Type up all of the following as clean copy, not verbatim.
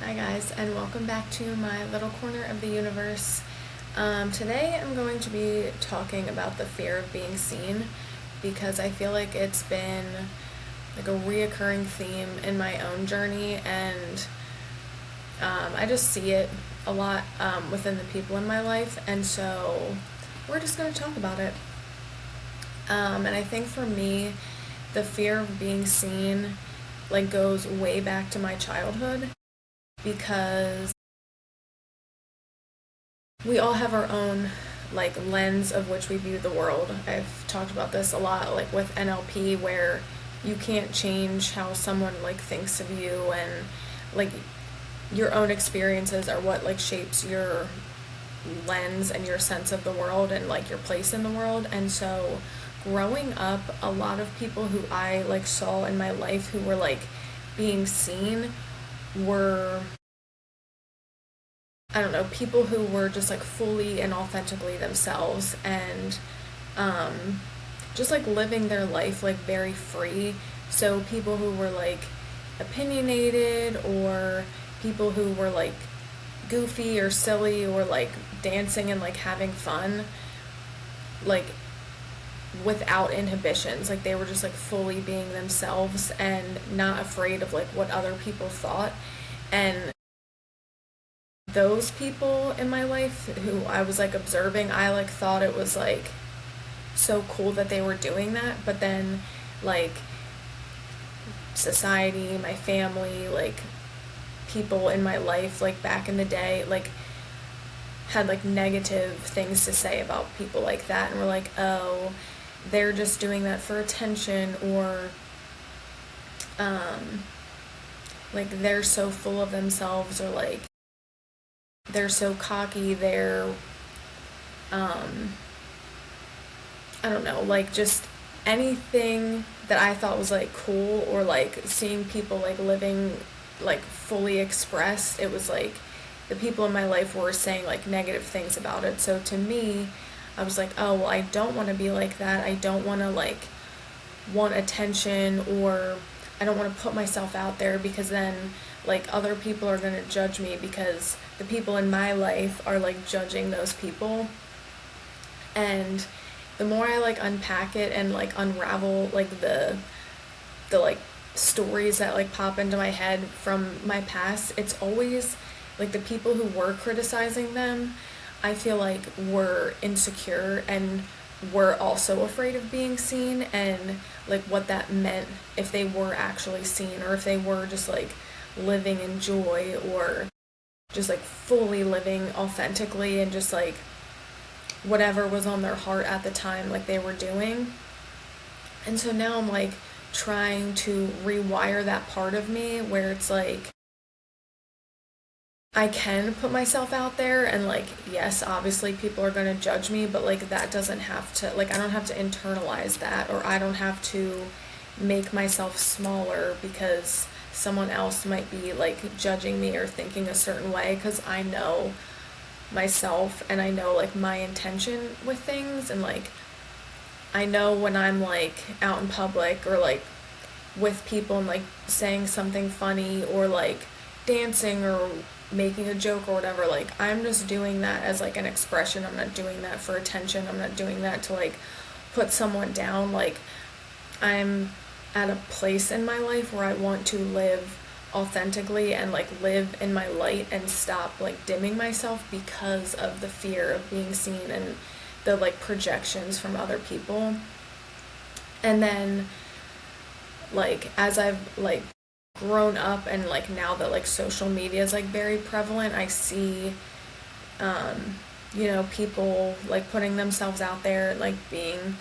Hi guys, and welcome back to my little corner of the universe. Today I'm going to be talking about the fear of being seen because I feel like it's been like a reoccurring theme in my own journey, and I just see it a lot within the people in my life, and so we're just going to talk about it. And I think for me, the fear of being seen like goes way back to my childhood because we all have our own like lens of which we view the world. I've talked about this a lot like with NLP, where you can't change how someone like thinks of you, and like your own experiences are what like shapes your lens and your sense of the world and like your place in the world. And so growing up, a lot of people who I like saw in my life who were like being seen were, I don't know, people who were just like fully and authentically themselves, and just like living their life like very free. So people who were like opinionated, or people who were like goofy or silly, or like dancing and like having fun, like without inhibitions. Like they were just like fully being themselves and not afraid of like what other people thought. And those people in my life who I was like observing, I like thought it was like so cool that they were doing that. But then like society, my family, like people in my life like back in the day like had like negative things to say about people like that, and were like, oh, they're just doing that for attention, or like they're so full of themselves, or like they're so cocky, they're I don't know, like just anything that I thought was like cool, or like seeing people like living like fully expressed, it was like the people in my life were saying like negative things about it. So to me, I was like, oh, well, I don't want to be like that. I don't want to like want attention, or I don't want to put myself out there, because then like other people are going to judge me, because the people in my life are like judging those people. And the more I like unpack it and like unravel like the like stories that like pop into my head from my past, it's always like the people who were criticizing them, I feel like were insecure and were also afraid of being seen, and like what that meant if they were actually seen, or if they were just like living in joy, or just like fully living authentically, and just like whatever was on their heart at the time like they were doing. And so now I'm like trying to rewire that part of me where it's like I can put myself out there, and like yes, obviously people are going to judge me, but like that doesn't have to, like I don't have to internalize that, or I don't have to make myself smaller because someone else might be like judging me or thinking a certain way, because I know myself and I know like my intention with things. And like I know when I'm like out in public, or like with people, and like saying something funny, or like dancing, or making a joke or whatever, like I'm just doing that as like an expression. I'm not doing that for attention. I'm not doing that to like put someone down. Like I'm at a place in my life where I want to live authentically and like live in my light, and stop like dimming myself because of the fear of being seen and the like projections from other people. And then like as I've like grown up, and like now that like social media is like very prevalent, I see people like putting themselves out there, like being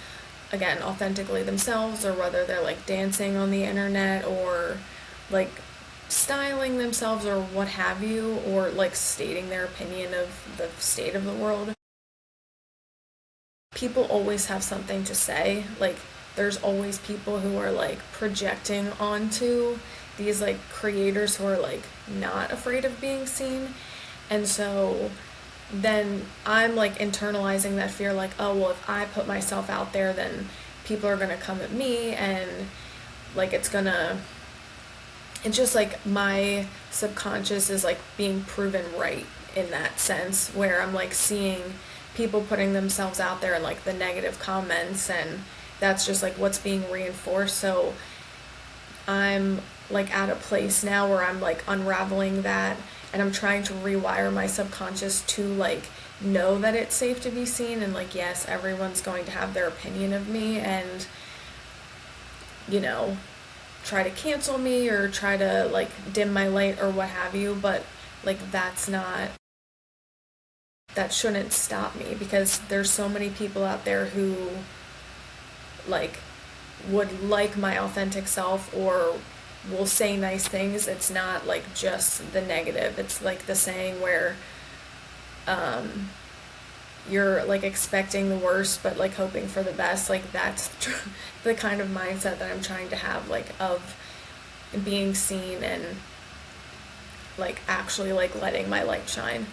again authentically themselves, or whether they're like dancing on the internet, or like styling themselves, or what have you, or like stating their opinion of the state of the world. People always have something to say. Like there's always people who are like projecting onto these like creators who are like not afraid of being seen. And so then I'm like internalizing that fear, like, oh, well, if I put myself out there, then people are going to come at me, and like it's just like my subconscious is like being proven right in that sense, where I'm like seeing people putting themselves out there and like the negative comments, and that's just like what's being reinforced. So I'm like at a place now where I'm like unraveling that, and I'm trying to rewire my subconscious to like know that it's safe to be seen, and like yes, everyone's going to have their opinion of me, and you know, try to cancel me or try to like dim my light or what have you, but like that shouldn't stop me, because there's so many people out there who like would like my authentic self or will say nice things. It's not like just the negative. It's like the saying where um you're like expecting the worst but like hoping for the best. Like that's the kind of mindset that I'm trying to have, like of being seen and like actually like letting my light shine.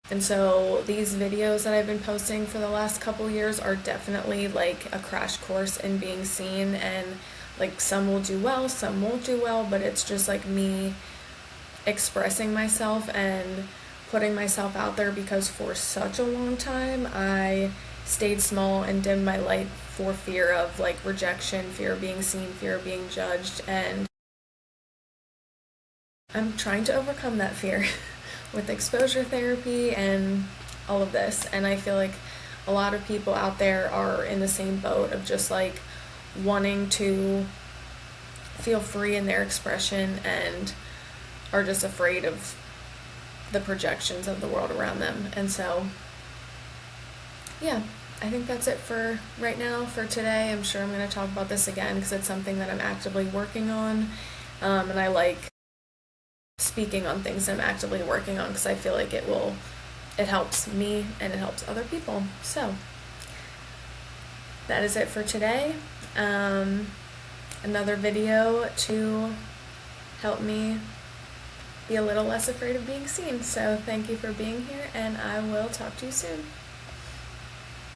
And so these videos that I've been posting for the last couple years are definitely like a crash course in being seen, and like some will do well, some won't do well, but it's just like me expressing myself and putting myself out there, because for such a long time I stayed small and dimmed my light for fear of like rejection, fear of being seen, fear of being judged, and I'm trying to overcome that fear with exposure therapy and all of this. And I feel like a lot of people out there are in the same boat of just like wanting to feel free in their expression and are just afraid of the projections of the world around them. And so, yeah, I think that's it for right now for today. I'm sure I'm going to talk about this again because it's something that I'm actively working on. And I like speaking on things I'm actively working on because I feel like it helps me and it helps other people. So that is it for today. Another video to help me be a little less afraid of being seen. So thank you for being here, and I will talk to you soon.